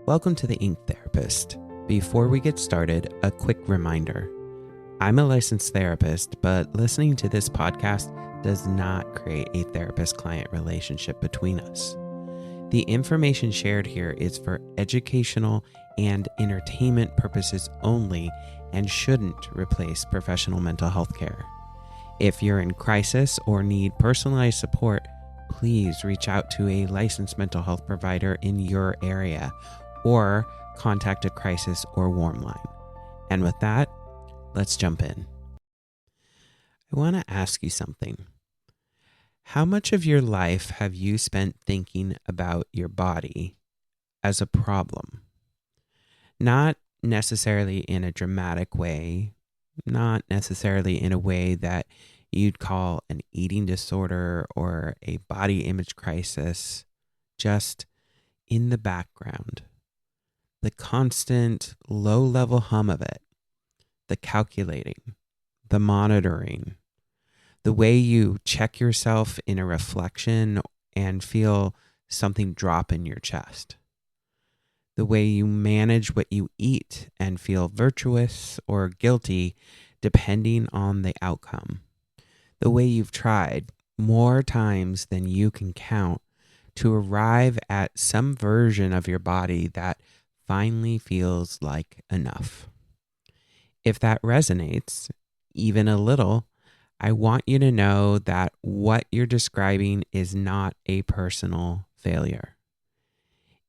Welcome to the Ink Therapist. Before we get started, a quick reminder. I'm a licensed therapist, but listening to this podcast does not create a therapist-client relationship between us. The information shared here is for educational and entertainment purposes only and shouldn't replace professional mental health care. If you're in crisis or need personalized support, please reach out to a licensed mental health provider in your area or contact a crisis or warm line. And with that, let's jump in. I want to ask you something. How much of your life have you spent thinking about your body as a problem? Not necessarily in a dramatic way, not necessarily in a way that you'd call an eating disorder or a body image crisis, just in the background. The constant low-level hum of it, the calculating, the monitoring, the way you check yourself in a reflection and feel something drop in your chest, the way you manage what you eat and feel virtuous or guilty depending on the outcome, the way you've tried more times than you can count to arrive at some version of your body that finally feels like enough. If that resonates, even a little, I want you to know that what you're describing is not a personal failure.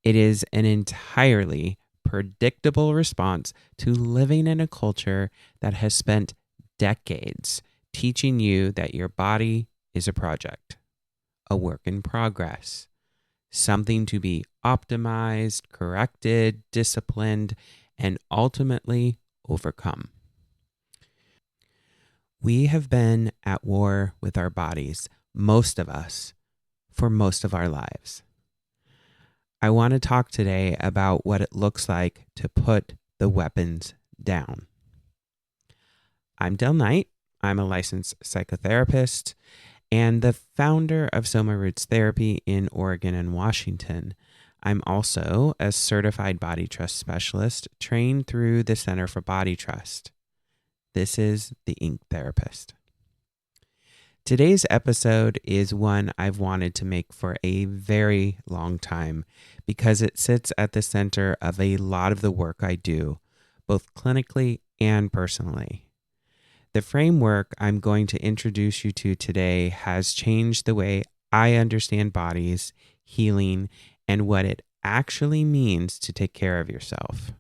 It is an entirely predictable response to living in a culture that has spent decades teaching you that your body is a project, a work in progress, something to be optimized, corrected, disciplined, and ultimately overcome. We have been at war with our bodies, most of us, for most of our lives. I want to talk today about what it looks like to put the weapons down. I'm Del Knight. I'm a licensed psychotherapist and the founder of Soma Roots Therapy in Oregon and Washington. I'm also a certified body trust specialist trained through the Center for Body Trust. This is the Ink Therapist. Today's episode is one I've wanted to make for a very long time because it sits at the center of a lot of the work I do, both clinically and personally. The framework I'm going to introduce you to today has changed the way I understand bodies, healing, and what it actually means to take care of yourself.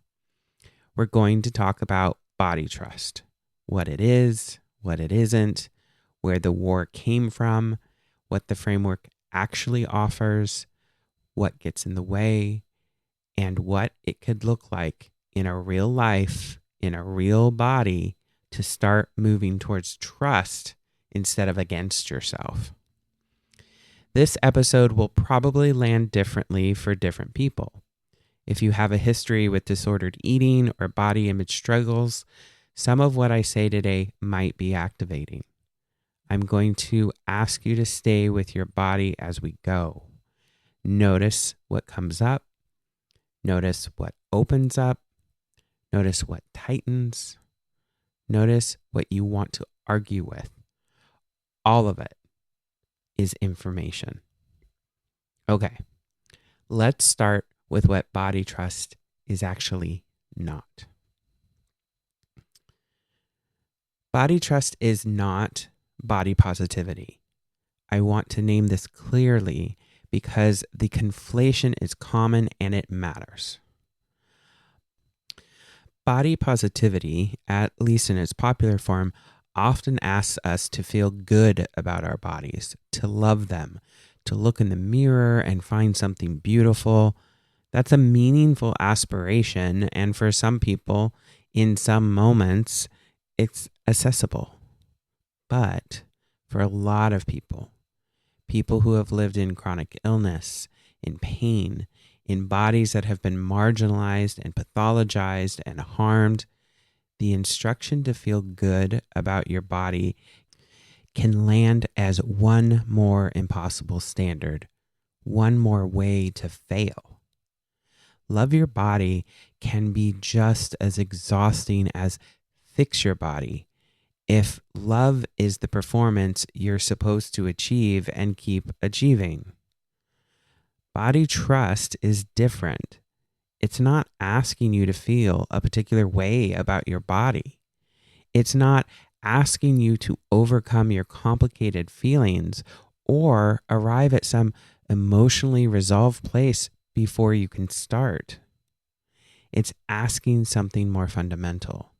We're going to talk about body trust, what it is, what it isn't, where the war came from, what the framework actually offers, what gets in the way, and what it could look like in a real life, in a real body, to start moving towards trust instead of against yourself. This episode will probably land differently for different people. If you have a history with disordered eating or body image struggles, some of what I say today might be activating. I'm going to ask you to stay with your body as we go. Notice what comes up. Notice what opens up. Notice what tightens. Notice what you want to argue with. All of it is information. Okay, let's start with what body trust is actually not. Body trust is not body positivity. I want to name this clearly because the conflation is common and it matters. Body positivity, at least in its popular form, often asks us to feel good about our bodies, to love them, to look in the mirror and find something beautiful. That's a meaningful aspiration, and for some people, in some moments, it's accessible. But for a lot of people who have lived in chronic illness, in pain, in bodies that have been marginalized and pathologized and harmed, the instruction to feel good about your body can land as one more impossible standard, one more way to fail. love your body can be just as exhausting as fix your body if love is the performance you're supposed to achieve and keep achieving. Body trust is different. It's not asking you to feel a particular way about your body. It's not asking you to overcome your complicated feelings or arrive at some emotionally resolved place before you can start. It's asking something more fundamental.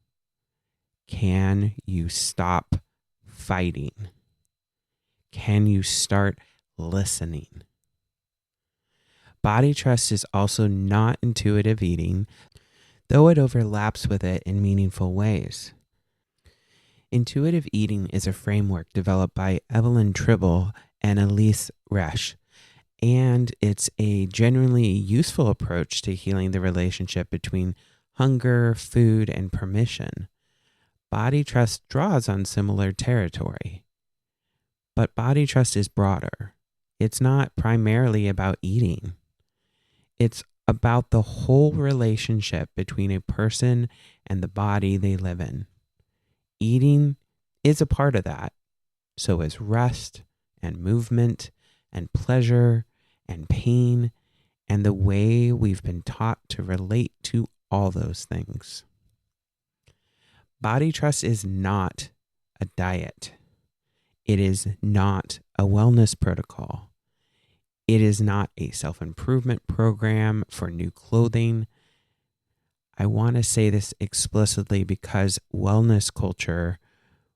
Can you stop fighting? Can you start listening? Body trust is also not intuitive eating, though it overlaps with it in meaningful ways. Intuitive eating is a framework developed by Evelyn Tribble and Elise Resch, and it's a genuinely useful approach to healing the relationship between hunger, food, and permission. Body trust draws on similar territory, but body trust is broader. It's not primarily about eating. It's about the whole relationship between a person and the body they live in. Eating is a part of that. So is rest and movement and pleasure and pain and the way we've been taught to relate to all those things. Body trust is not a diet. It is not a wellness protocol. It is not a self-improvement program for new clothing. I want to say this explicitly because wellness culture,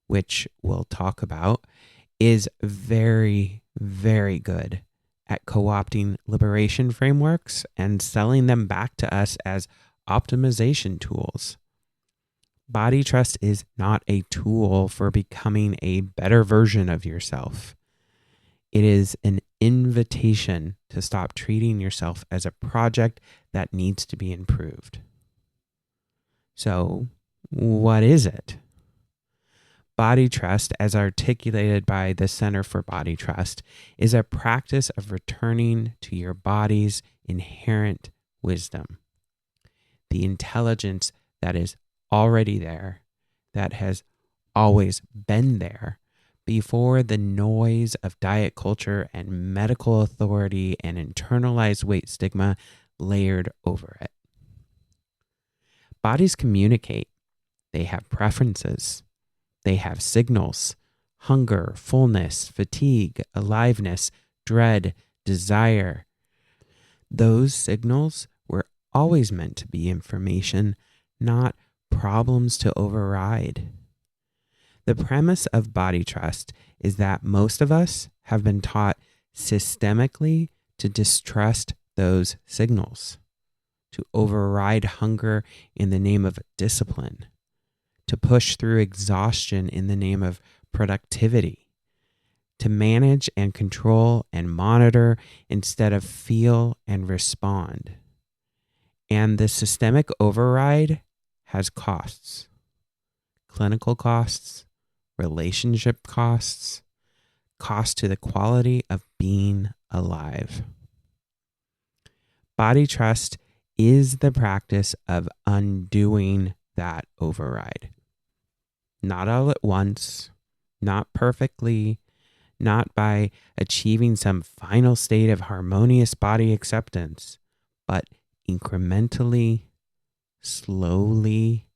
which we'll talk about, is very, very good at co-opting liberation frameworks and selling them back to us as optimization tools. Body trust is not a tool for becoming a better version of yourself. It is an invitation to stop treating yourself as a project that needs to be improved. So, what is it? Body trust, as articulated by the Center for Body Trust, is a practice of returning to your body's inherent wisdom, the intelligence that is already there, that has always been there before the noise of diet culture and medical authority and internalized weight stigma layered over it. Bodies communicate. They have preferences. They have signals: hunger, fullness, fatigue, aliveness, dread, desire. Those signals were always meant to be information, not problems to override. The premise of body trust is that most of us have been taught systemically to distrust those signals, to override hunger in the name of discipline, to push through exhaustion in the name of productivity, to manage and control and monitor instead of feel and respond. And the systemic override has costs: clinical costs, relationship costs, cost to the quality of being alive. Body trust is the practice of undoing that override. Not all at once, not perfectly, not by achieving some final state of harmonious body acceptance, but incrementally, slowly,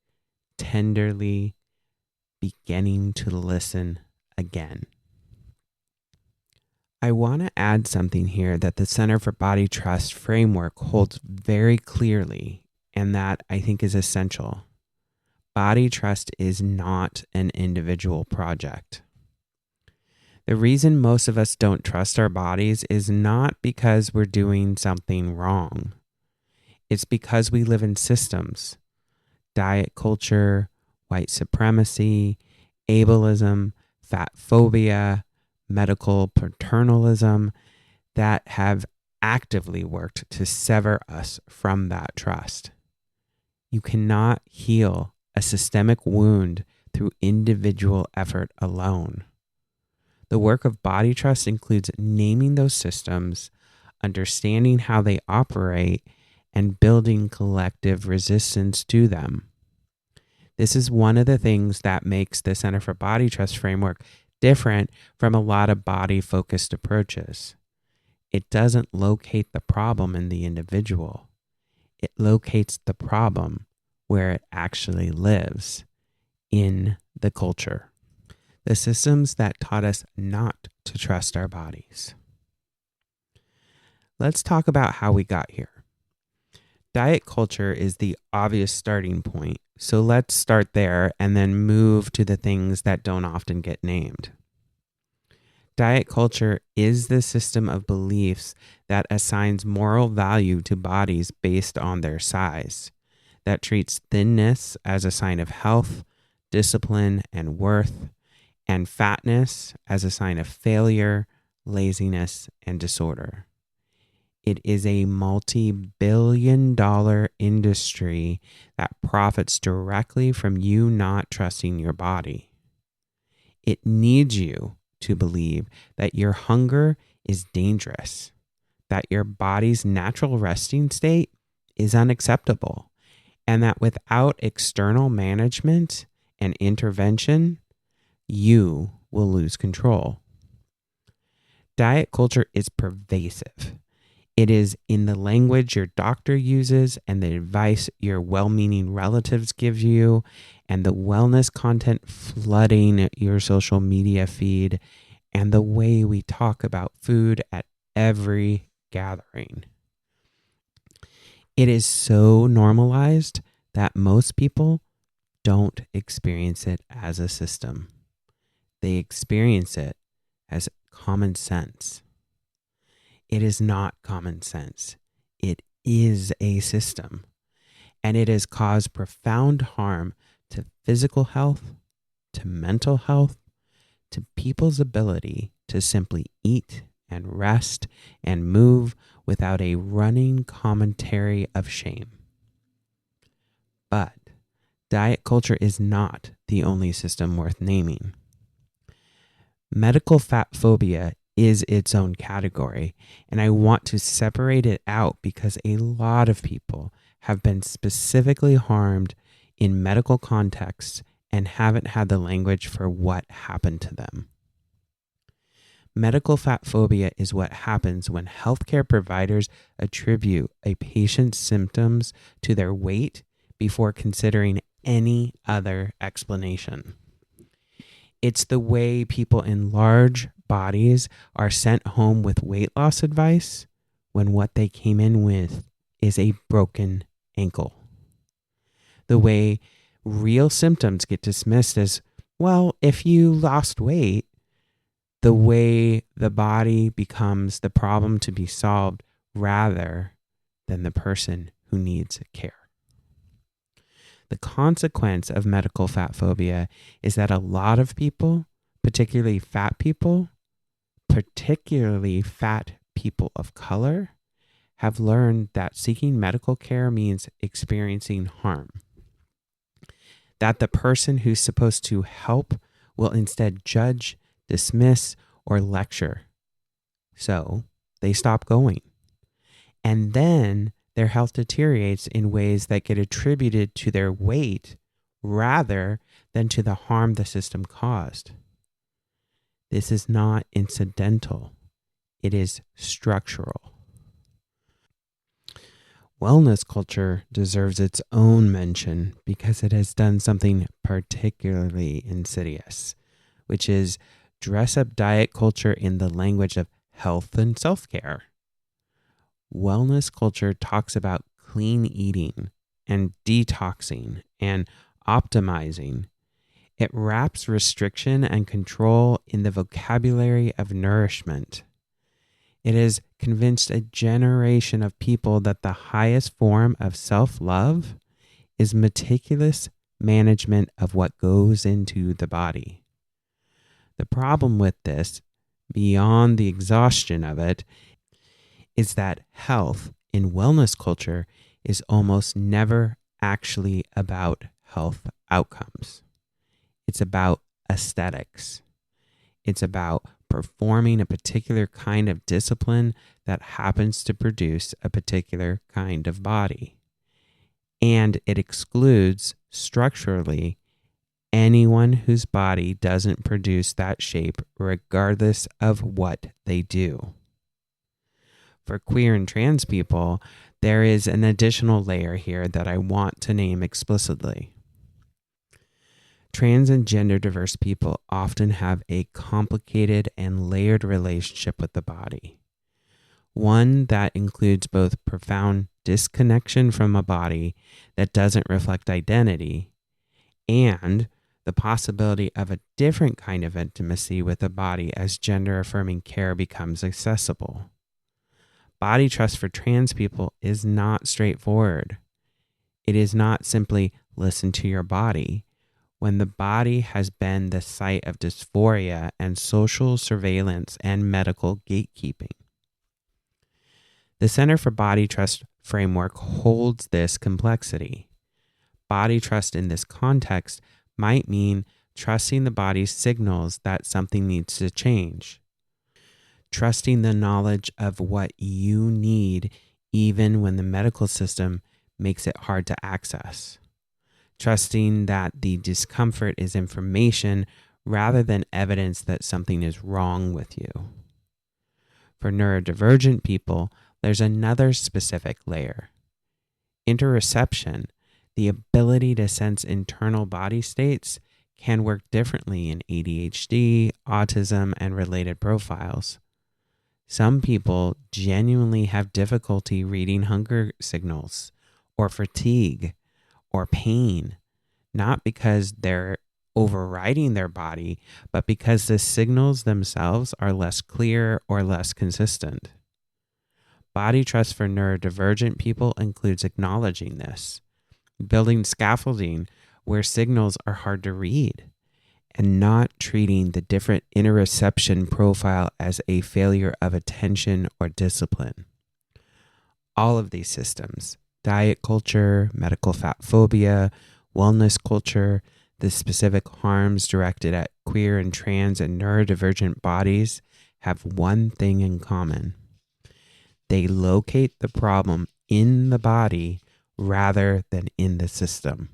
tenderly, beginning to listen again. I want to add something here that the Center for Body Trust framework holds very clearly, and that I think is essential. Body trust is not an individual project. The reason most of us don't trust our bodies is not because we're doing something wrong. It's because we live in systems: diet culture, white supremacy, ableism, fatphobia, medical paternalism, that have actively worked to sever us from that trust. You cannot heal a systemic wound through individual effort alone. The work of body trust includes naming those systems, understanding how they operate, and building collective resistance to them. This is one of the things that makes the Center for Body Trust framework different from a lot of body-focused approaches. It doesn't locate the problem in the individual. It locates the problem where it actually lives, in the culture. The systems that taught us not to trust our bodies. Let's talk about how we got here. Diet culture is the obvious starting point, so let's start there and then move to the things that don't often get named. Diet culture is the system of beliefs that assigns moral value to bodies based on their size, that treats thinness as a sign of health, discipline, and worth, and fatness as a sign of failure, laziness, and disorder. It is a multi-billion-dollar industry that profits directly from you not trusting your body. It needs you to believe that your hunger is dangerous, that your body's natural resting state is unacceptable, and that without external management and intervention, you will lose control. Diet culture is pervasive. It is in the language your doctor uses and the advice your well-meaning relatives give you and the wellness content flooding your social media feed and the way we talk about food at every gathering. It is so normalized that most people don't experience it as a system. They experience it as common sense. It is not common sense. It is a system. And it has caused profound harm to physical health, to mental health, to people's ability to simply eat and rest and move without a running commentary of shame. But diet culture is not the only system worth naming. Medical fatphobia is its own category, and I want to separate it out because a lot of people have been specifically harmed in medical contexts and haven't had the language for what happened to them. Medical fatphobia is what happens when healthcare providers attribute a patient's symptoms to their weight before considering any other explanation. It's the way people in large bodies are sent home with weight loss advice when what they came in with is a broken ankle. The way real symptoms get dismissed as, well, if you lost weight, the way the body becomes the problem to be solved rather than the person who needs care. The consequence of medical fatphobia is that a lot of people, particularly fat people of color, have learned that seeking medical care means experiencing harm. That the person who's supposed to help will instead judge, dismiss, or lecture. So they stop going. And then their health deteriorates in ways that get attributed to their weight rather than to the harm the system caused. This is not incidental. It is structural. Wellness culture deserves its own mention because it has done something particularly insidious, which is dress up diet culture in the language of health and self-care. Wellness culture talks about clean eating and detoxing and optimizing. It wraps restriction and control in the vocabulary of nourishment. It has convinced a generation of people that the highest form of self-love is meticulous management of what goes into the body. The problem with this, beyond the exhaustion of it, is that health in wellness culture is almost never actually about health outcomes. It's about aesthetics. It's about performing a particular kind of discipline that happens to produce a particular kind of body. And it excludes structurally anyone whose body doesn't produce that shape regardless of what they do. For queer and trans people, there is an additional layer here that I want to name explicitly. Trans and gender diverse people often have a complicated and layered relationship with the body. One that includes both profound disconnection from a body that doesn't reflect identity and the possibility of a different kind of intimacy with a body as gender-affirming care becomes accessible. Body trust for trans people is not straightforward. It is not simply listen to your body when the body has been the site of dysphoria and social surveillance and medical gatekeeping. The Center for Body Trust framework holds this complexity. Body trust in this context might mean trusting the body's signals that something needs to change. Trusting the knowledge of what you need even when the medical system makes it hard to access. Trusting that the discomfort is information rather than evidence that something is wrong with you. For neurodivergent people, there's another specific layer. Interoception, the ability to sense internal body states, can work differently in ADHD, autism, and related profiles. Some people genuinely have difficulty reading hunger signals, or fatigue, or pain, not because they're overriding their body, but because the signals themselves are less clear or less consistent. Body trust for neurodivergent people includes acknowledging this, building scaffolding where signals are hard to read, and not treating the different interoception profile as a failure of attention or discipline. All of these systems, diet culture, medical fatphobia, wellness culture, the specific harms directed at queer and trans and neurodivergent bodies, have one thing in common. They locate the problem in the body rather than in the system.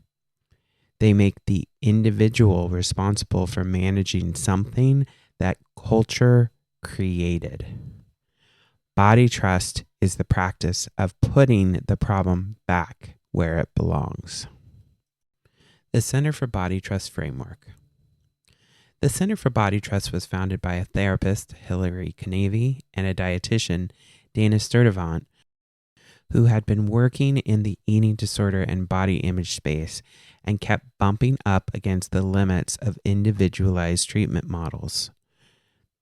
They make the individual responsible for managing something that culture created. Body trust is the practice of putting the problem back where it belongs. The Center for Body Trust framework. The Center for Body Trust was founded by a therapist, Hilary Canavy, and a dietitian, Dana Sturdivant, who had been working in the eating disorder and body image space and kept bumping up against the limits of individualized treatment models.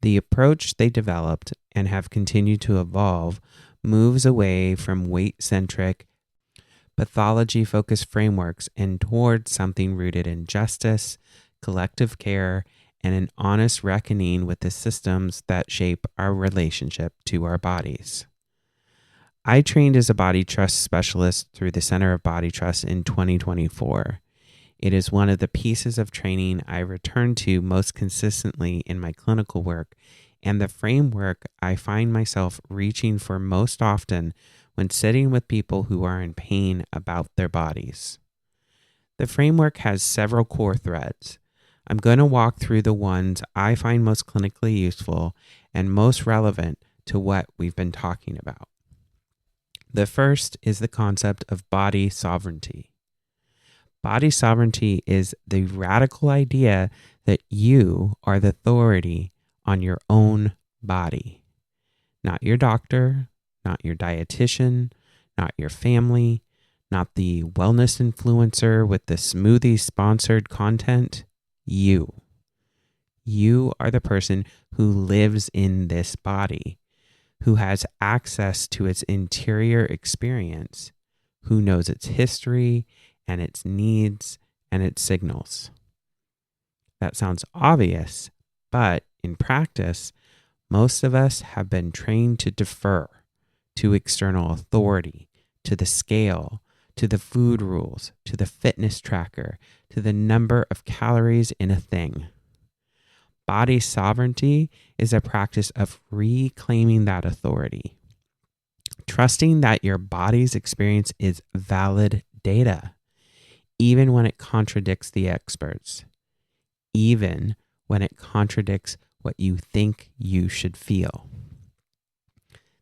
The approach they developed and have continued to evolve moves away from weight-centric, pathology-focused frameworks and towards something rooted in justice, collective care, and an honest reckoning with the systems that shape our relationship to our bodies. I trained as a body trust specialist through the Center of Body Trust in 2024. It is one of the pieces of training I return to most consistently in my clinical work, and the framework I find myself reaching for most often when sitting with people who are in pain about their bodies. The framework has several core threads. I'm going to walk through the ones I find most clinically useful and most relevant to what we've been talking about. The first is the concept of body sovereignty. Body sovereignty is the radical idea that you are the authority on your own body. Not your doctor, not your dietitian, not your family, not the wellness influencer with the smoothie sponsored content. You. You are the person who lives in this body, who has access to its interior experience, who knows its history and its needs and its signals. That sounds obvious, but in practice, most of us have been trained to defer to external authority, to the scale, to the food rules, to the fitness tracker, to the number of calories in a thing. Body sovereignty is a practice of reclaiming that authority, trusting that your body's experience is valid data, even when it contradicts the experts, even when it contradicts what you think you should feel.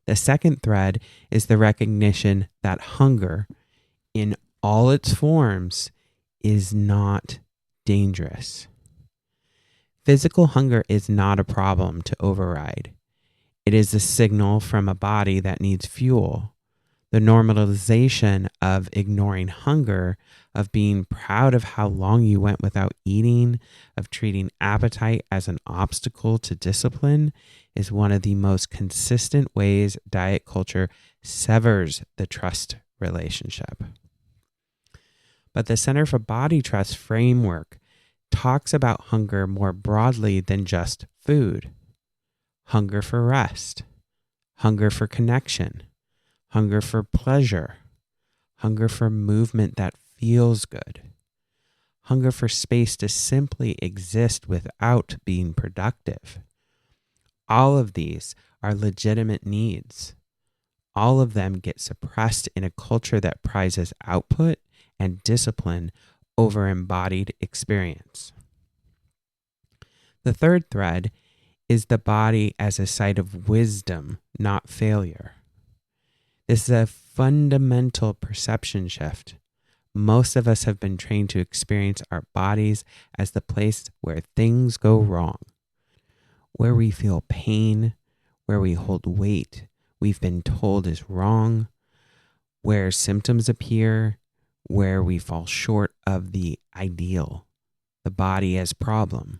The second thread is the recognition that hunger, in all its forms, is not dangerous. Physical hunger is not a problem to override. It is a signal from a body that needs fuel. The normalization of ignoring hunger, of being proud of how long you went without eating, of treating appetite as an obstacle to discipline, is one of the most consistent ways diet culture severs the trust relationship. But the Center for Body Trust framework talks about hunger more broadly than just food. Hunger for rest, hunger for connection, hunger for pleasure, hunger for movement that feels good, hunger for space to simply exist without being productive. All of these are legitimate needs. All of them get suppressed in a culture that prizes output and discipline over embodied experience. The third thread is the body as a site of wisdom, not failure. This is a fundamental perception shift. Most of us have been trained to experience our bodies as the place where things go wrong, where we feel pain, where we hold weight we've been told is wrong, where symptoms appear, where we fall short of the ideal, the body as problem.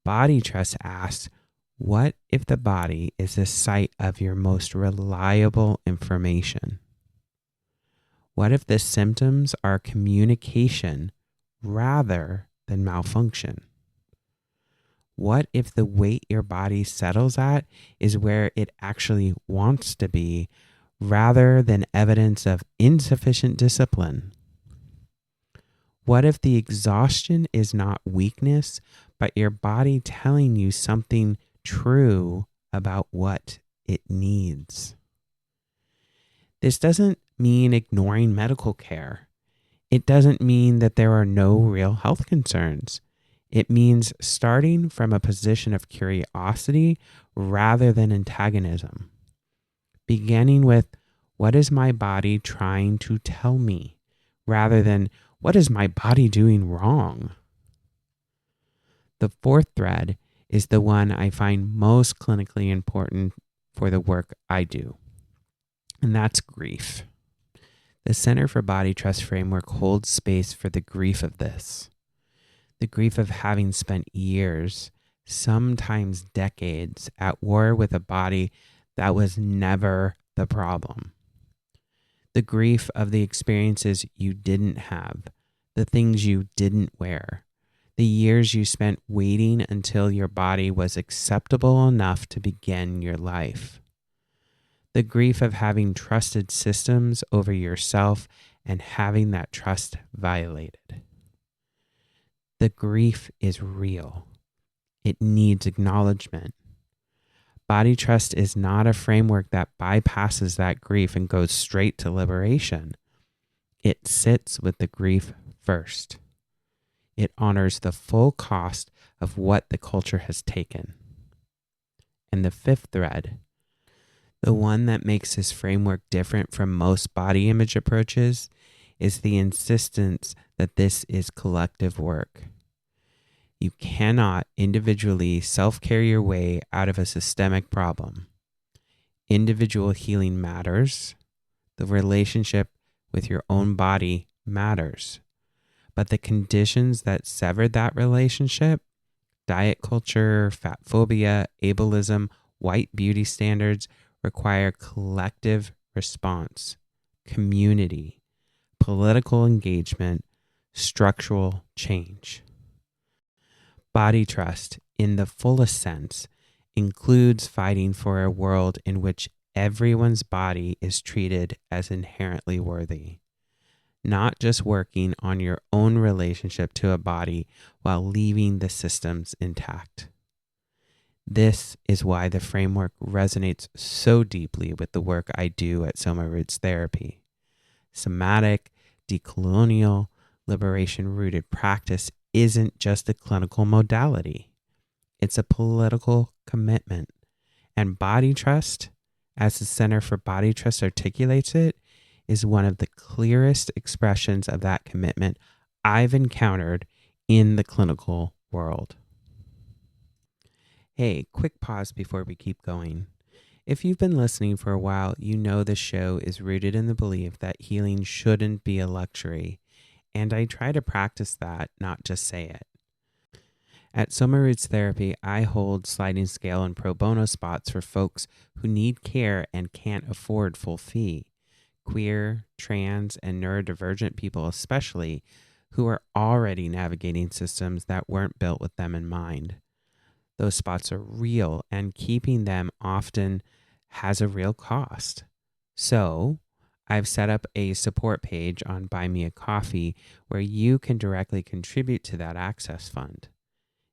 Body trust asks, what if the body is the site of your most reliable information? What if the symptoms are communication rather than malfunction? What if the weight your body settles at is where it actually wants to be rather than evidence of insufficient discipline? What if the exhaustion is not weakness, but your body telling you something true about what it needs? This doesn't mean ignoring medical care. It doesn't mean that there are no real health concerns. It means starting from a position of curiosity rather than antagonism. Beginning with, what is my body trying to tell me, rather than what is my body doing wrong? The fourth thread is the one I find most clinically important for the work I do, and that's grief. The Center for Body Trust framework holds space for the grief of this. The grief of having spent years, sometimes decades, at war with a body that was never the problem. The grief of the experiences you didn't have, the things you didn't wear, the years you spent waiting until your body was acceptable enough to begin your life. The grief of having trusted systems over yourself and having that trust violated. The grief is real. It needs acknowledgement. Body trust is not a framework that bypasses that grief and goes straight to liberation. It sits with the grief first. It honors the full cost of what the culture has taken. And the fifth thread, the one that makes this framework different from most body image approaches, is the insistence that this is collective work. You cannot individually self-care your way out of a systemic problem. Individual healing matters. The relationship with your own body matters. But the conditions that severed that relationship, diet culture, fatphobia, ableism, white beauty standards, require collective response, community, political engagement, structural change. Body trust, in the fullest sense, includes fighting for a world in which everyone's body is treated as inherently worthy, not just working on your own relationship to a body while leaving the systems intact. This is why the framework resonates so deeply with the work I do at Soma Roots Therapy. Somatic, decolonial, liberation-rooted practice isn't just a clinical modality. It's a political commitment. And body trust, as the Center for Body Trust articulates it, is one of the clearest expressions of that commitment I've encountered in the clinical world. Hey, quick pause before we keep going. If you've been listening for a while, you know this show is rooted in the belief that healing shouldn't be a luxury, and I try to practice that, not just say it. At Soma Roots Therapy, I hold sliding scale and pro bono spots for folks who need care and can't afford full fee. Queer, trans, and neurodivergent people especially, who are already navigating systems that weren't built with them in mind. Those spots are real, and keeping them often has a real cost. So, I've set up a support page on Buy Me a Coffee where you can directly contribute to that access fund.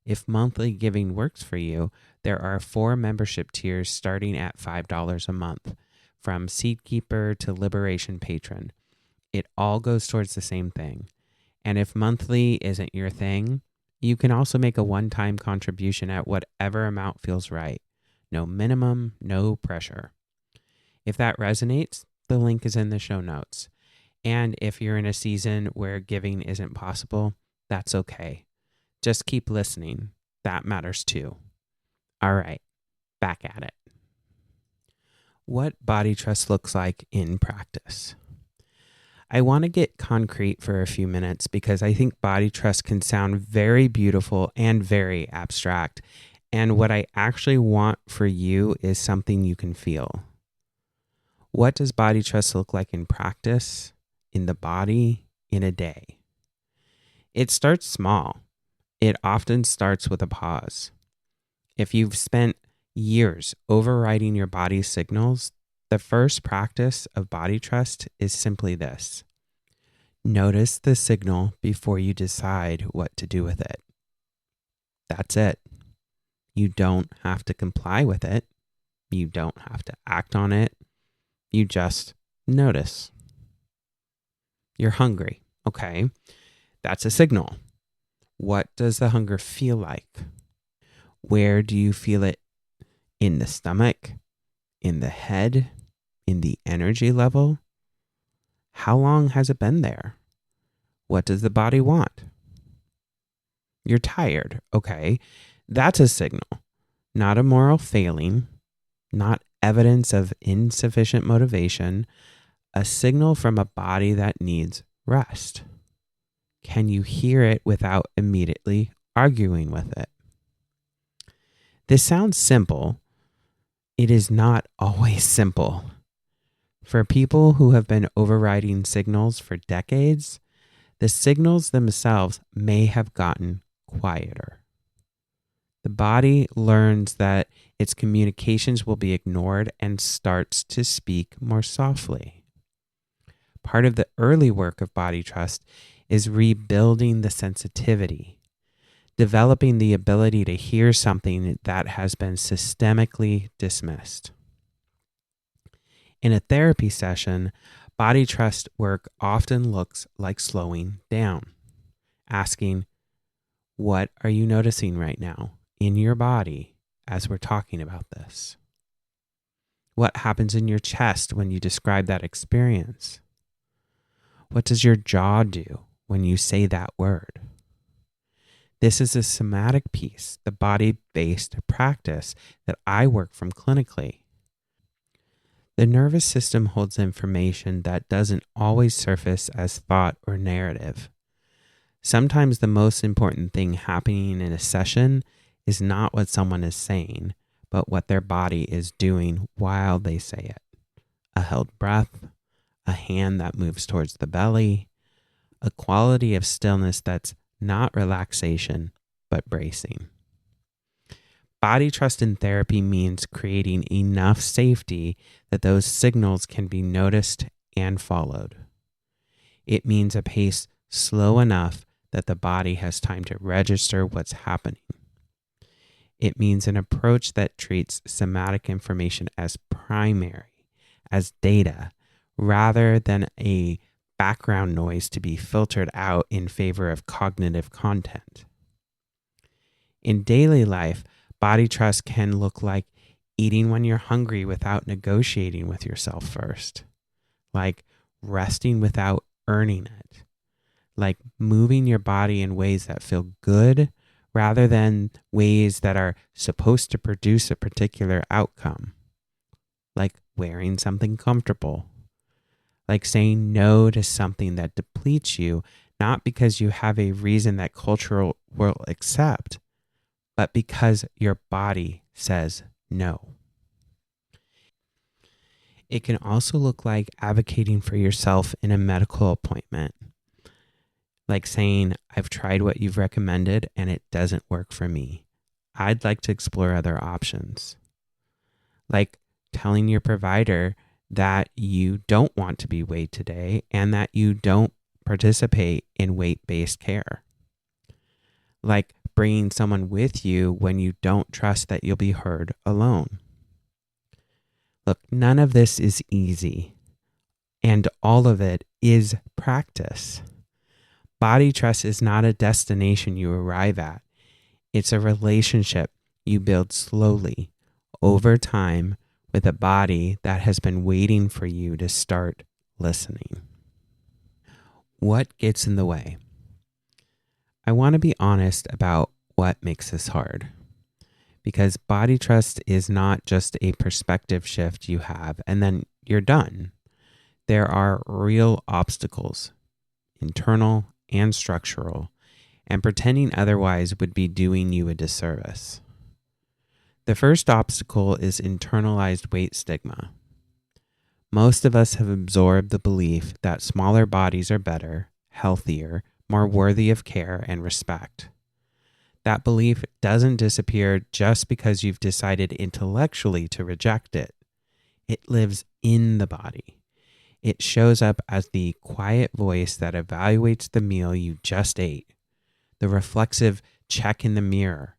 If monthly giving works for you, there are 4 membership tiers starting at $5 a month, from Seedkeeper to Liberation Patron. It all goes towards the same thing. And if monthly isn't your thing, you can also make a one-time contribution at whatever amount feels right. No minimum, no pressure. If that resonates, the link is in the show notes. And if you're in a season where giving isn't possible, that's okay. Just keep listening. That matters too. All right, back at it. What body trust looks like in practice. I want to get concrete for a few minutes because I think body trust can sound very beautiful and very abstract. And what I actually want for you is something you can feel. What does body trust look like in practice, in the body, in a day? It starts small. It often starts with a pause. If you've spent years overriding your body's signals, the first practice of body trust is simply this. Notice the signal before you decide what to do with it. That's it. You don't have to comply with it. You don't have to act on it. You just notice. You're hungry. Okay, that's a signal. What does the hunger feel like? Where do you feel it? In the stomach? In the head? In the energy level? How long has it been there? What does the body want? You're tired. Okay, that's a signal. Not a moral failing, not evidence of insufficient motivation, a signal from a body that needs rest. Can you hear it without immediately arguing with it? This sounds simple. It is not always simple. For people who have been overriding signals for decades, the signals themselves may have gotten quieter. The body learns that its communications will be ignored and starts to speak more softly. Part of the early work of body trust is rebuilding the sensitivity, developing the ability to hear something that has been systemically dismissed. In a therapy session, body trust work often looks like slowing down, asking, what are you noticing right now in your body as we're talking about this? What happens in your chest when you describe that experience? What does your jaw do when you say that word? This is a somatic piece, the body-based practice that I work from clinically. The nervous system holds information that doesn't always surface as thought or narrative. Sometimes the most important thing happening in a session is not what someone is saying, but what their body is doing while they say it. A held breath, a hand that moves towards the belly, a quality of stillness that's not relaxation, but bracing. Body trust in therapy means creating enough safety that those signals can be noticed and followed. It means a pace slow enough that the body has time to register what's happening. It means an approach that treats somatic information as primary, as data, rather than a background noise to be filtered out in favor of cognitive content. In daily life, body trust can look like eating when you're hungry without negotiating with yourself first, like resting without earning it, like moving your body in ways that feel good rather than ways that are supposed to produce a particular outcome, like wearing something comfortable, like saying no to something that depletes you, not because you have a reason that culture will accept, but because your body says no. It can also look like advocating for yourself in a medical appointment, like saying, I've tried what you've recommended and it doesn't work for me. I'd like to explore other options. Like telling your provider that you don't want to be weighed today and that you don't participate in weight-based care. Like bringing someone with you when you don't trust that you'll be heard alone. Look, none of this is easy, and all of it is practice. Body trust is not a destination you arrive at. It's a relationship you build slowly, over time, with a body that has been waiting for you to start listening. What gets in the way? I want to be honest about what makes this hard. Because body trust is not just a perspective shift you have and then you're done. There are real obstacles, internal and structural, and pretending otherwise would be doing you a disservice. The first obstacle is internalized weight stigma. Most of us have absorbed the belief that smaller bodies are better, healthier, more worthy of care and respect. That belief doesn't disappear just because you've decided intellectually to reject it. It lives in the body. It shows up as the quiet voice that evaluates the meal you just ate, the reflexive check in the mirror,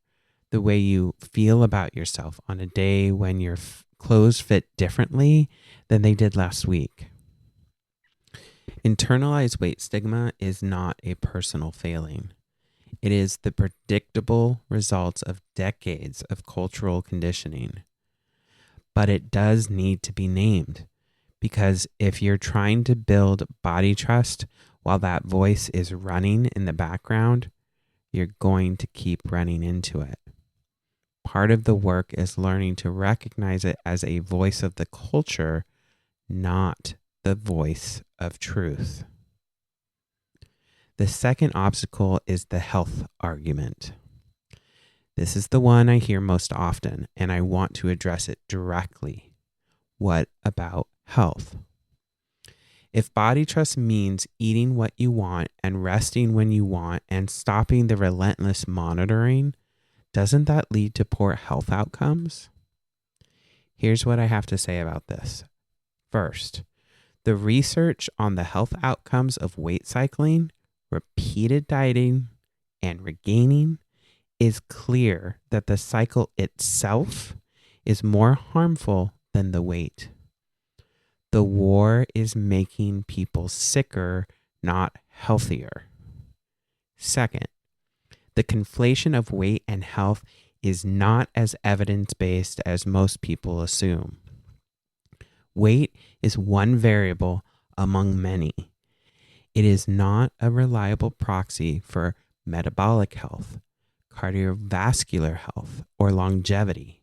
the way you feel about yourself on a day when your clothes fit differently than they did last week. Internalized weight stigma is not a personal failing. It is the predictable results of decades of cultural conditioning. But it does need to be named, because if you're trying to build body trust while that voice is running in the background, you're going to keep running into it. Part of the work is learning to recognize it as a voice of the culture, not the voice of truth. The second obstacle is the health argument. This is the one I hear most often, and I want to address it directly. What about health? If body trust means eating what you want and resting when you want and stopping the relentless monitoring, doesn't that lead to poor health outcomes? Here's what I have to say about this. First, the research on the health outcomes of weight cycling, repeated dieting, and regaining is clear that the cycle itself is more harmful than the weight. The war is making people sicker, not healthier. Second, the conflation of weight and health is not as evidence-based as most people assume. Weight is one variable among many. It is not a reliable proxy for metabolic health, cardiovascular health, or longevity.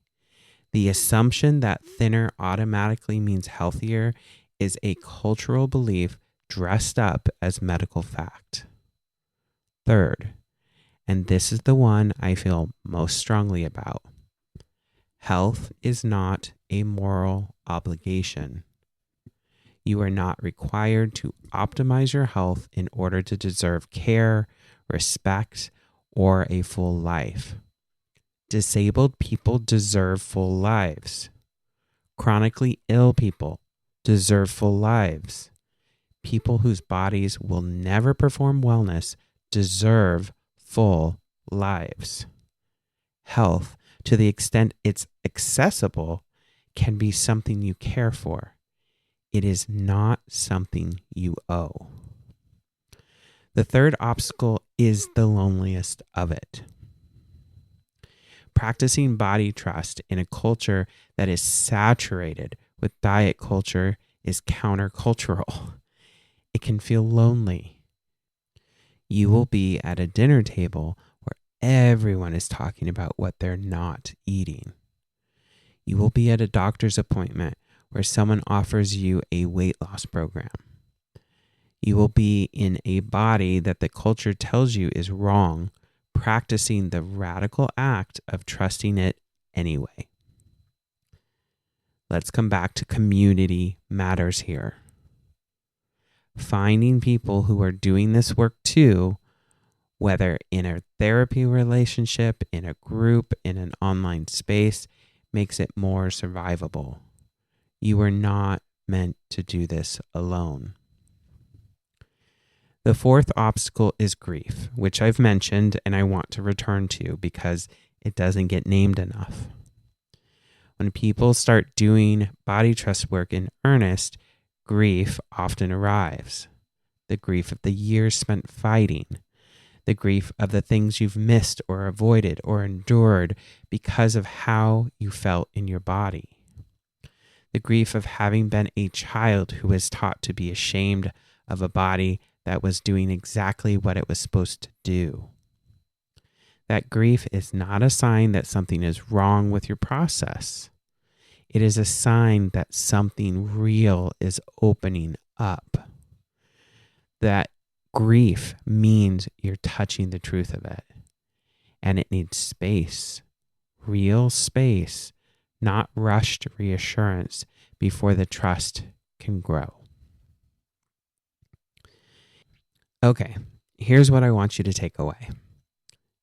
The assumption that thinner automatically means healthier is a cultural belief dressed up as medical fact. Third, and this is the one I feel most strongly about, health is not a moral obligation. You are not required to optimize your health in order to deserve care, respect, or a full life. Disabled people deserve full lives. Chronically ill people deserve full lives. People whose bodies will never perform wellness deserve full lives. Health, to the extent it's accessible, can be something you care for. It is not something you owe. The third obstacle is the loneliest of it. Practicing body trust in a culture that is saturated with diet culture is countercultural. It can feel lonely. You will be at a dinner table where everyone is talking about what they're not eating. You will be at a doctor's appointment where someone offers you a weight loss program. You will be in a body that the culture tells you is wrong, practicing the radical act of trusting it anyway. Let's come back to community matters here. Finding people who are doing this work too, whether in a therapy relationship, in a group, in an online space, makes it more survivable. You are not meant to do this alone. The fourth obstacle is grief, which I've mentioned and I want to return to because it doesn't get named enough. When people start doing body trust work in earnest, grief often arrives. The grief of the years spent fighting, the grief of the things you've missed or avoided or endured because of how you felt in your body. The grief of having been a child who was taught to be ashamed of a body that was doing exactly what it was supposed to do. That grief is not a sign that something is wrong with your process. It is a sign that something real is opening up. That grief means you're touching the truth of it. And it needs space, real space, not rushed reassurance before the trust can grow. Okay, here's what I want you to take away.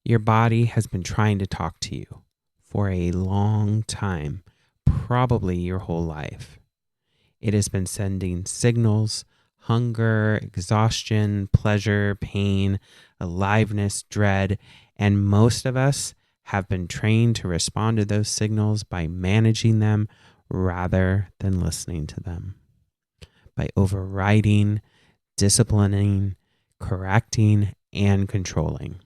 Your body has been trying to talk to you for a long time, probably your whole life. It has been sending signals, hunger, exhaustion, pleasure, pain, aliveness, dread, and most of us have been trained to respond to those signals by managing them rather than listening to them, by overriding, disciplining, correcting, and controlling.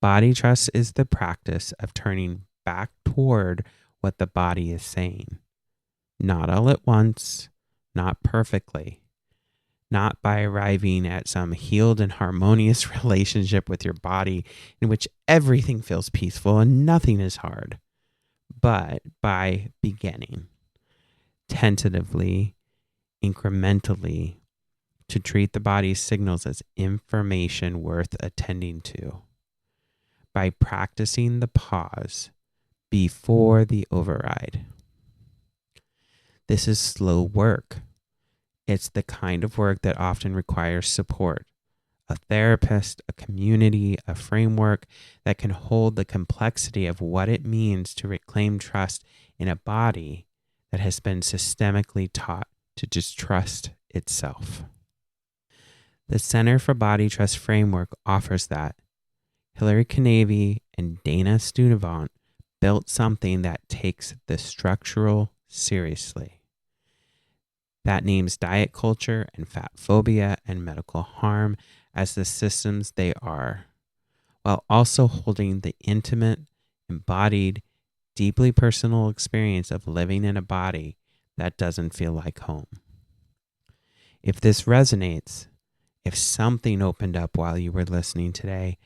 Body trust is the practice of turning back toward what the body is saying. Not all at once, not perfectly, not by arriving at some healed and harmonious relationship with your body in which everything feels peaceful and nothing is hard, but by beginning tentatively, incrementally, to treat the body's signals as information worth attending to, by practicing the pause before the override. This is slow work. It's the kind of work that often requires support, a therapist, a community, a framework that can hold the complexity of what it means to reclaim trust in a body that has been systemically taught to distrust itself. The Center for Body Trust framework offers that. Hilary Canavy and Dana Stunavant built something that takes the structural seriously. That names diet culture and fatphobia and medical harm as the systems they are, while also holding the intimate, embodied, deeply personal experience of living in a body that doesn't feel like home. If this resonates, if something opened up while you were listening today,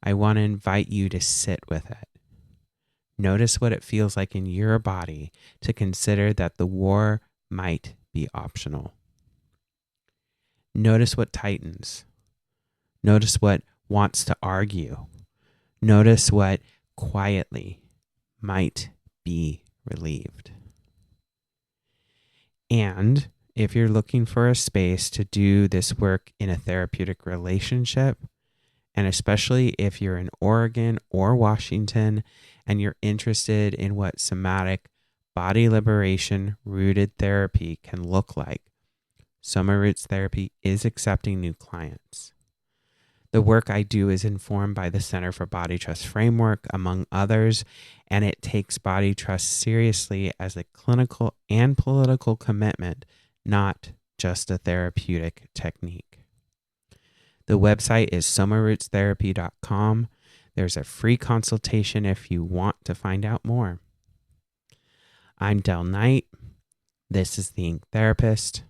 I want to invite you to sit with it. Notice what it feels like in your body to consider that the war might be optional. Notice what tightens. Notice what wants to argue. Notice what quietly might be relieved. And if you're looking for a space to do this work in a therapeutic relationship, and especially if you're in Oregon or Washington and you're interested in what somatic body liberation rooted therapy can look like, Soma Roots Therapy is accepting new clients. The work I do is informed by the Center for Body Trust Framework, among others, and it takes body trust seriously as a clinical and political commitment, not just a therapeutic technique. The website is somarootsTherapy.com. There's a free consultation if you want to find out more. I'm Del Knight. This is the Ink Therapist.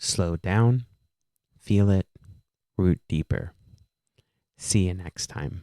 Slow down, feel it, root deeper. See you next time.